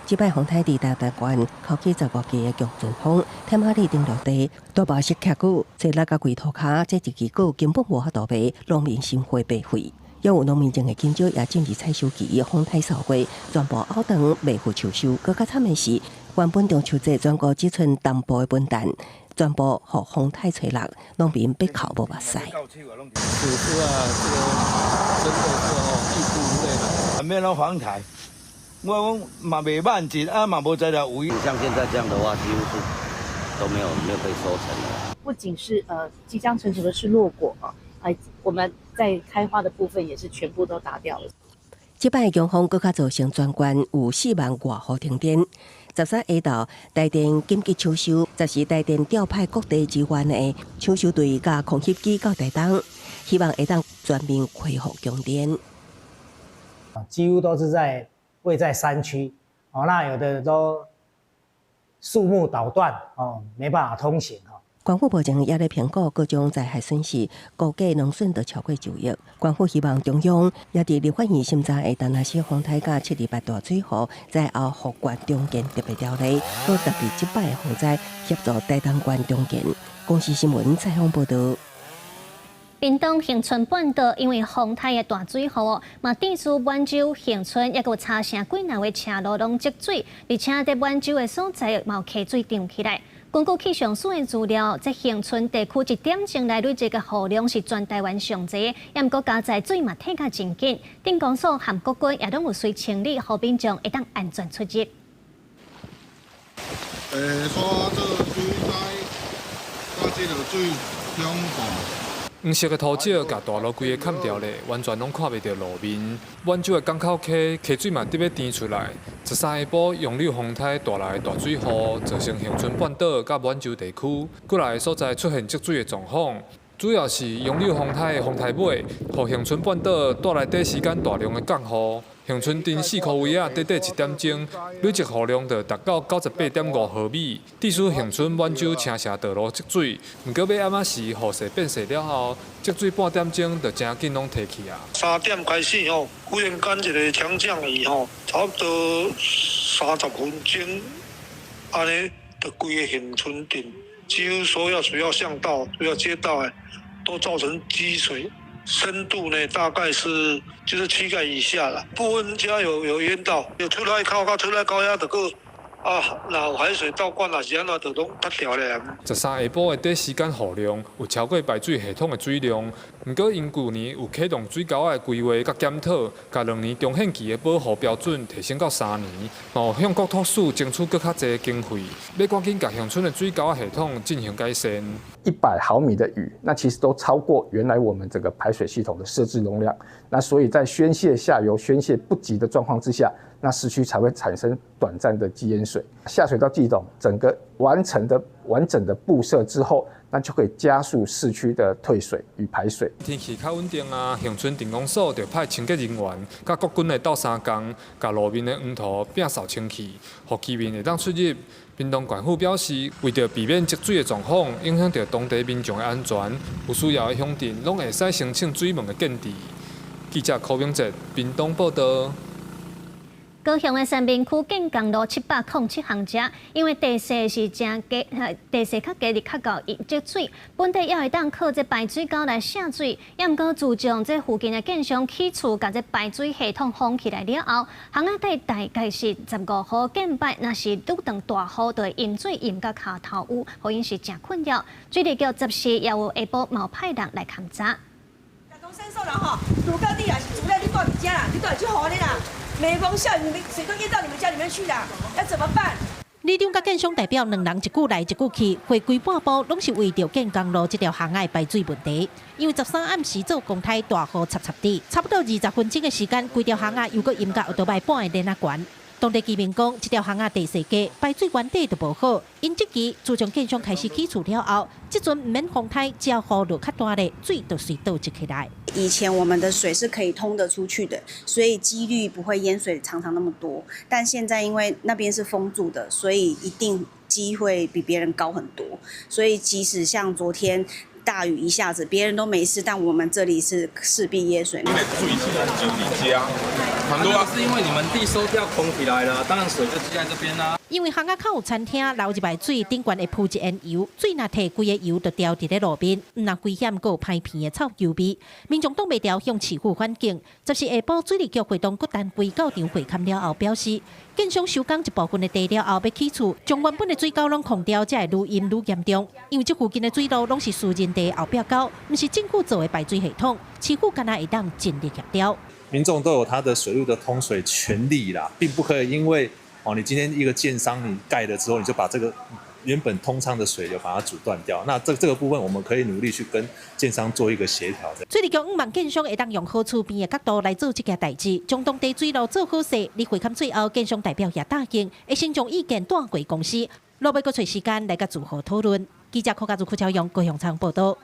即摆风台伫大台湾考起15级的强阵风，天马里顶落地，大把石刻骨、坐落甲龟涂骹，这一支骨根本无法度卖，农民心灰白费。也有农民种的金蕉也进入采收期，风台扫过，全部凹长未付秋收。更较惨的是，原本中秋节全国只剩淡薄的笨蛋，全部互风台吹落，农民被哭无目屎。此事这个真的是义不容辞的，没有防台。我讲嘛未慢进嘛无在了无。像现在这样的话，几乎是都没有被收成了。不仅是即将成熟的是落果我们在开花的部分也是全部都打掉了。即摆强风更加造成全县有4万外户停电。13下昼，台电紧急秋收，就是台电调派各地支援的秋收队甲空袭机到台东，希望会当全面恢复供电。几乎都是位在山区那有的都树木倒断没办法通行官府目前也在评估各种灾害损失，估计农损都超过9亿。官府希望中央也伫立法院审查的丹那西风台甲7、8大水河灾后复原重建特别条例，搁特别击败洪灾，协助台东县重建。公司新闻采访报道。屏东恒春半岛因为风台的大水后，嘛导致满洲恒春也有茶城几内的车路拢积水，而且在满洲的所在嘛有溪水涨起来。根据气象署的资料，在恒春地区1点钟内累积的雨量是全台湾上侪，也毋过加在水嘛退甲真紧。镇公所和国军也拢有随清理，互民众会当安全出入。说这个水灾，甲这个水恐怖。黄色的土石甲大路规个砍掉咧，完全拢看袂到路面。满洲的港口溪水嘛直要填出来。13下晡，洋流风台带来大水雨，造成恒春半岛甲满洲地区几内所在出现积水的状况。主要是洋流风台的风台尾，互恒春半岛带来短时间大量的降雨。恒春镇4区位啊，短1点钟累积雨量就达到98.5毫米，致使恒春满洲车城道路积水。不过要暗时雨势变细了后，积水半点钟就真紧拢提起啊。3点开始吼，忽然间一个强降雨吼，差不多30分钟，安尼就规个恒春镇几乎所有主要巷道、主要街道都造成积水。深度呢，大概是就是膝盖以下了。部分家有淹到，有出来靠到出来高压的个那有海水倒灌啊，是安怎就拢塌掉咧。13下晡的短时间雨量有超过排水系统的水量，不过因去年有启动水沟的规划甲检讨，甲2年中限期的保护标准提升到3年，有向国土署争取更较侪经费，要赶紧甲乡村的水沟系统进行改善。100毫米的雨，那其实都超过原来我们整个排水系统的设置容量。那所以在宣泄下游宣泄不及的状况之下，那市区才会产生短暂的积淹水。下水道系统整个完整的布设之后，那就可以加速市区的退水与排水。天气较稳定啊，恒春镇公所就派清洁人员甲国军来斗3工，甲路面的黄土摒扫清气，互居民会当出入。屏东县府表示，为着避免积水的状况影响到当地民众的安全，有需要的乡镇拢会使申请水门的建制。记者柯明哲，屏东报道。高雄的三民区建江路707巷者，因为地势是正低，地势较低，日较高积水，本地也会当靠这排水沟来下水。也毋过自从这附近的建商起厝，甲这排水系统封起来了后，巷仔底大概是15号建摆，若是拄当大雨，就会淹水淹到骹头有，互因是真困扰。水利局执时也有下晡毛派人来勘查。感同身受了吼，如果你也是住在你住你家啦，你到底去好你啦？每逢下雨，你们水都淹到你们家里面去啦，要怎么办？里长甲建商代表2人一句来一句去，回归半晡拢是为着建江路这条巷仔排水问题。因为13暗时做公台大雨插地，差不多20分钟的时间，规条巷仔又搁淹到学堂半的连啊悬。当地居民讲，这条巷仔地势低，排水原底就无好。因这期自从建商开始起厝了后，这阵唔免风台，只要雨落较大咧，水就随倒积起来。以前我们的水是可以通得出去的，所以几率不会淹水常常那么多。但现在因为那边是封住的，所以一定机会比别人高很多。所以即使像昨天大雨一下子，别人都没事，但我们这里是势必淹水。因为水起来就你家，很多是因为你们地收掉空起来了，当然水就积在这边啦。因为巷仔口有餐厅，流入来水顶悬会铺一烟油，水若摕规个油就掉伫咧路边，毋但危险，阁有歹闻的臭油味。民众挡袂牢向市府反映，执时下晡水利局会同各单位到场会勘了后表示，建商收工一部分的地了后要起厝，将原本的水沟拢空掉，才会愈淹愈严重。因为这附近的水路拢是私人地后壁沟，毋是政府做的排水系统，市府干那会当尽力协调。民众都有他的水路的通水权利啦，并不可以因为你今天一个建商你盖了之后，你就把这个原本通畅的水流把它阻断掉。那这个部分我们可以努力去跟建商做一个协调。水利局希望建商会当用好厝边的角度来做这件代志，将当地水路做好势。你会勘最后，建商代表也答应，会先将意见带回公司，落尾搁找时间来甲如何讨论。记者柯家族柯超勇高雄场报道。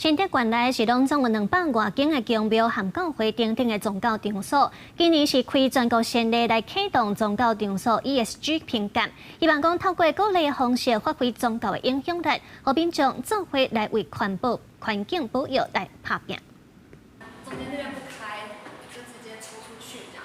新竹县内是拢总有200多间的宫庙和教会等等的宗教场所，今年是开全国先例来启动宗教场所 ESG 评鉴，希望讲透过鼓励的方式发挥宗教的影响力，和民众做伙来为环保、环境保育来打拼。中间那边不开，就直接抽出去这样。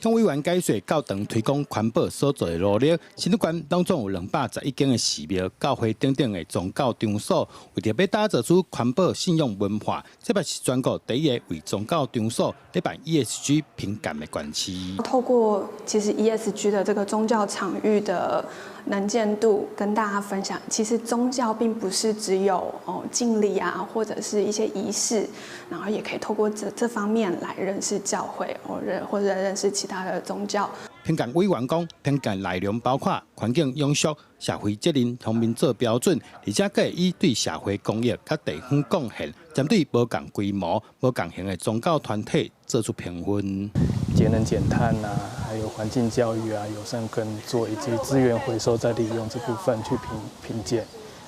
向委员解说教堂推广环保所做的努力，新竹县当中有211间的寺庙、教会等等的宗教场所，为着要打造出环保信用文化，这边是全国第一个为宗教场所来办 ESG 评鉴的县市。透过其实 ESG 的这个宗教场域的能见度，跟大家分享，其实宗教并不是只有敬礼啊，或者是一些仪式，然后也可以透过这方面来认识教会，或者认识其他的宗教。评鉴委员讲，评鉴内容包括环境永续、社会责任、乡民做标准，而且可以对社会公益甲地方贡献，针对无同规模、无同型的宗教团体做出评分。节能减碳啊，还有环境教育啊、友善耕作以及资源回收再利用这部分去评鉴。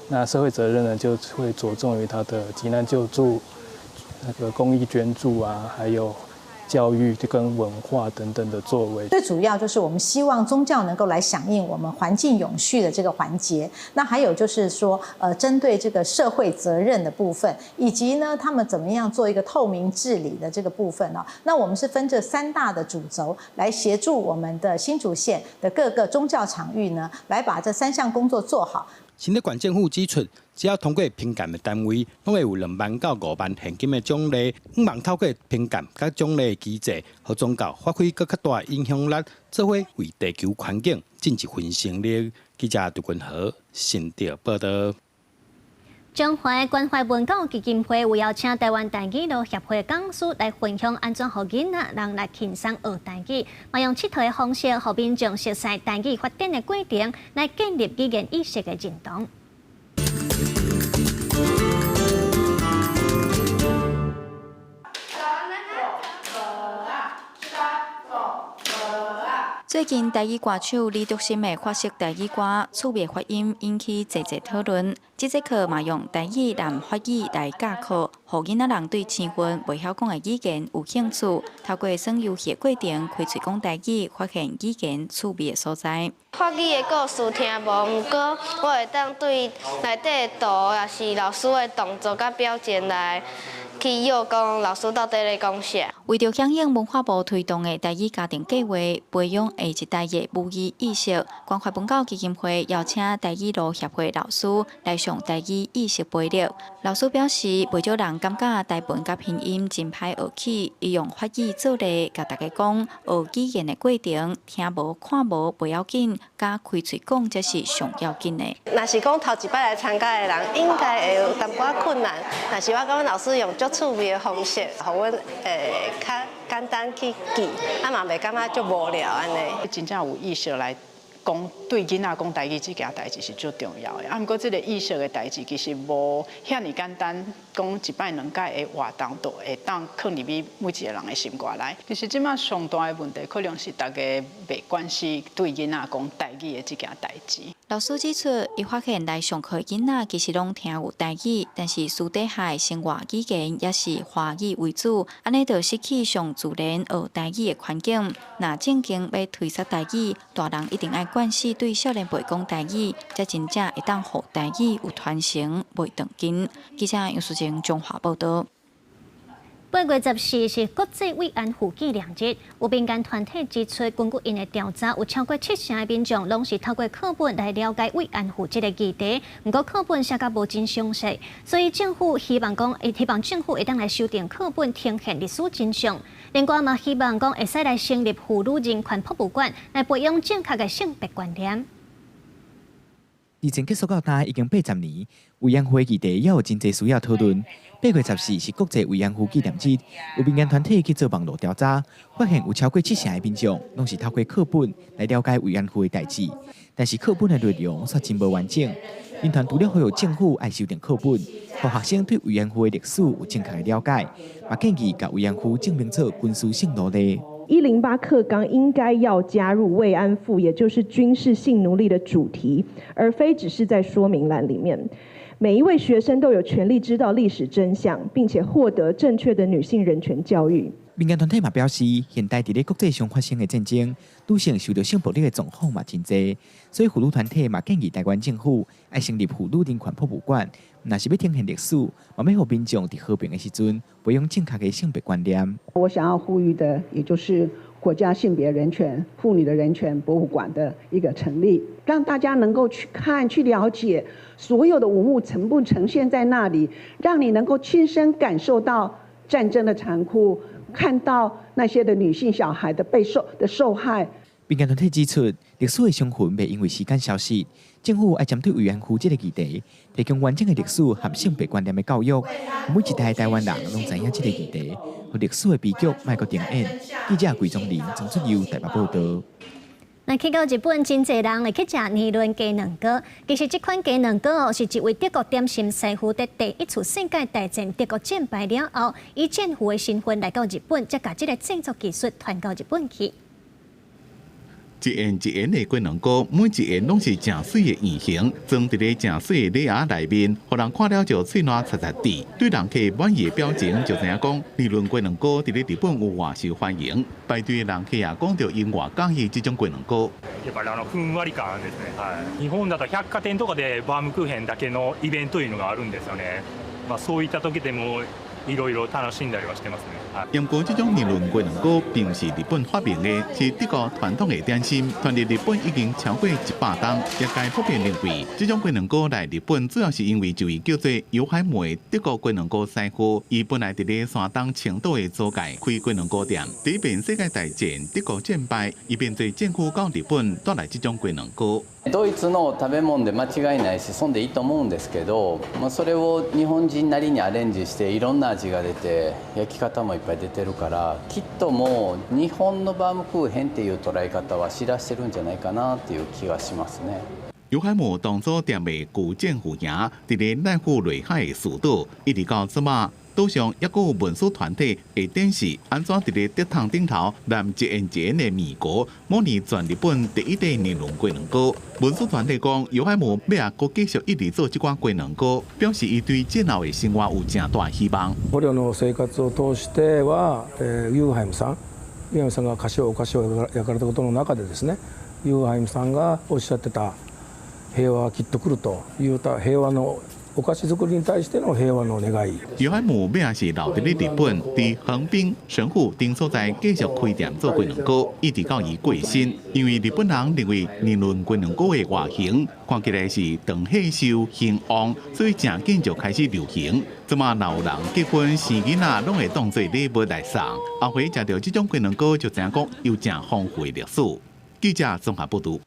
那社会责任呢，就会着重于它的急难救助、那个公益捐助啊，还有教育跟文化等等的作为。最主要就是我们希望宗教能够来响应我们环境永续的这个环节。那还有就是说，针对这个社会责任的部分，以及呢，他们怎么样做一个透明治理的这个部分哦。那我们是分这3大的主轴来协助我们的新竹县的各个宗教场域呢，来把这3项工作做好。新竹县政府指出，只要通过评鉴的单位，拢会有2万到5万现金的奖励，5万透过评鉴甲奖励机制，和宗教发挥更较大的影响力，做伙为地球环境尽一份心力。记者杜君豪，新竹报道。中华关怀文教基金会有邀请台湾台语路协会讲师来分享安怎让囡仔人来轻松学台语，嘛用佚佗的方式，让民众熟悉台语发展的过程，来建立语言意识的认同。最近台语歌手李德新的发式台语歌趣味发音引起侪侪讨论。这节课嘛用台语南法语来教课，让囡仔人对青春未晓讲的语言有兴趣。透过耍游戏的过程，开嘴讲台语，发现语言趣味的所在。法语的故事听无，毋过我会当对内底的图，也是老师的动作甲表情来去诱讲老师到底在讲啥。为着响应文化部推动的台语家庭计划，培养下一代的母语意识，关怀文教基金会邀请台语路协会老师来上台语意识培育。老师表示，为咗人感觉台文甲拼音真歹学起，伊用法语做例，甲大家讲学语言的过程，听无看无不要紧，甲开嘴讲才是上要紧的。若是讲头一摆来参加的人，应该会有淡薄仔困难。但是我感觉老师用足趣味的方式，互阮较简单去记，嘛袂感觉足无聊安尼。真正有意识来讲，对囡仔讲台语这件代志是最重要的。毋过这个意识的代志其实无遐尼简单，讲一摆2摆的活动都会当放入去每一个人的心肝内。其实即马上大的问题，可能是大家袂关心对囡仔讲台语的这件代志。老师指出，伊发现来上课的囡仔其实拢听有台语，但是私底下的生活语言也是华语为主，安尼就失去上自然学台语的环境。若正经要推广台语，大人一定爱惯势对少年辈讲台语，才真正会当学台语有传承袂断根。记者杨淑静中华报道。8月14日是国际慰安妇纪念日，有民间团体指出，根据因的调查，有超过70%的民众拢是透过课本来了解慰安妇这个议题。不过课本写甲无真详细，所以政府希望政府会当来修订课本，呈现历史真相。另外嘛，希望会使来成立妇女人权博物馆，来培养正确的性别观念。疫情结束到今已经80年，慰安妇议题也有真侪需要讨论。8月14日是国际慰安妇纪念日，有民间团体去做网络调查，发现有超过70%的民众拢是透过课本来了解慰安妇的代志，但是课本的内容却真无完整。因团除了呼吁政府爱修订课本，让学生对慰安妇的历史有正确的了解，也建议甲慰安妇证明做军事性奴隶。108课纲应该要加入慰安妇，也就是军事性奴隶的主题，而非只是在说明栏里面。每一位学生都有权利知道历史真相，并且获得正确的女性人权教育。民间团体嘛表示，现代伫咧国际上发生的战争，女性受到性暴力的状况嘛真侪，所以妇女团体嘛建议台湾政府要成立妇女人权博物馆，若是要呈现历史，嘛要让民众伫和平的时阵培养正确的性别观念。我想要呼吁的，也就是国家性别人权、妇女的人权博物馆的一个成立，让大家能够去看、去了解所有的文物全部呈现在那里，让你能够亲身感受到战争的残酷，看到那些的女性、小孩的受害。民间团体指出，历史的伤痕袂因为时间消失，政府要针对慰安妇这个议题，提供完整的历史和性别观念的教育。每一代台湾人拢知影这个议题，和历史的悲剧莫阁重演。记者桂宗林、郑出佑台北报道。那去到日本，真侪人会去食年轮鸡卵糕。其实这款鸡卵糕是一位德国点心师傅在第一次世界大战德国战败了后，以战俘的身份来到日本，才把这个制作技术传到日本去。一圆一圆的鸡卵糕，每一圆拢是正水的圆形，装伫咧正水的礼盒内面，互人看了就嘴软擦擦地。对人客满意的表情，就知影讲年轮鸡卵糕伫咧日本有偌受欢迎。排队的人客也講到因外喜歡這種雞卵糕。やっぱりふんわり感ですね。はい。日本だと百貨店とかでバームクーヘンだけのイベントというのがあるんですよね。そういった時でもいろいろ楽しんだりはしてますね。不過這種年輪雞卵糕並不是日本發明的，是德國傳統的點心，傳入日本已經超過100年。業界普遍認為，這種雞卵糕來日本主要是因為一位叫做尤海默的德國雞卵糕師傅，伊本來伫咧山東青島的租界開雞卵糕店。第一遍世界大戰德國戰敗，伊便做政府到日本帶來這種雞卵糕。ドイツの食べ物で間違いないし、そんでいいと思うんですけど、それを日本人なりにアレンジしていろんな味が出て、焼き方もいっぱい出てるから、きっともう日本のバームクーヘンっていう捉え方は知らしてるんじゃないかなっていう気がしますね。尤海默當初店的古建虎營伫咧瀨戶內海的樹島，一直到即馬。島上也有文書團體會展示安怎伫咧竹筒頂頭淋一圓一圓的米果，模擬全日本第一代年輪雞卵糕。文書團體講，尤海默要閣繼續一直做這款雞卵糕，表示伊對戰後的生活有正大希望。捕虜の生活を通しては、ユーハイムさんが菓子をお菓子を焼かれたことの中でですね、ユーハイムさんがおっしゃってた平和はきっと来るという平和のお菓子作りに対しての平和の願い。尤海默要是留伫咧日本，伫橫濱、神戶等所在繼續開店做雞卵糕，一直到伊過身。因為日本人認為年輪雞卵糕的外形看起來是長氣秀、興旺，所以正緊就開始流行。即馬老人結婚生囡仔，攏會當做禮物來送。後回食到這種雞卵糕，就知影講有正豐富的歷史。記者綜合報道。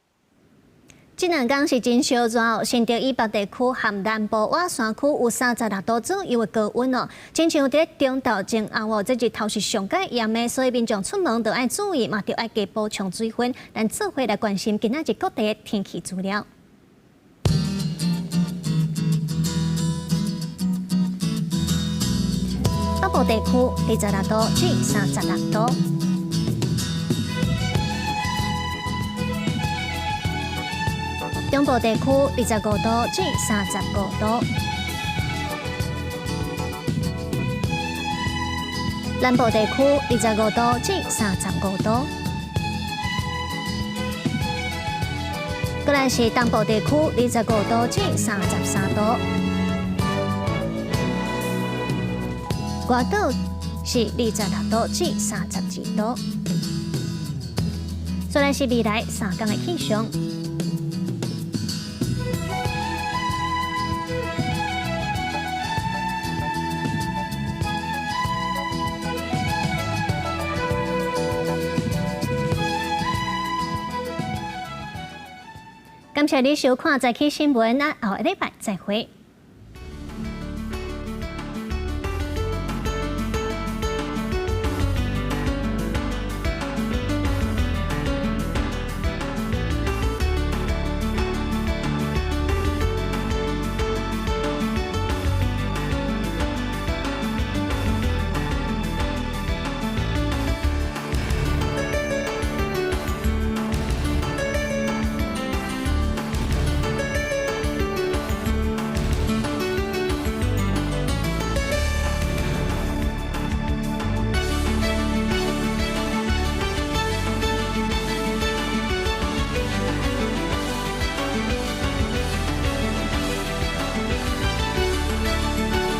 這兩天是真燒熱哦，新竹以北地區和南部外山區有36度左右的高溫哦。親像在中晝前後哦，這日頭是上界炎的，所以民眾出門都要注意，嘛就要加補充水分。咱做伙來關心今仔日各地的天氣資料。北部地區26度至36度。中部地區25度至35度，南部地區25度至35度，過來是東部地區25度至33度，外島是26度至32度。再來是未來3天的氣象。感謝你收看《早起新聞》，那下個禮拜再會。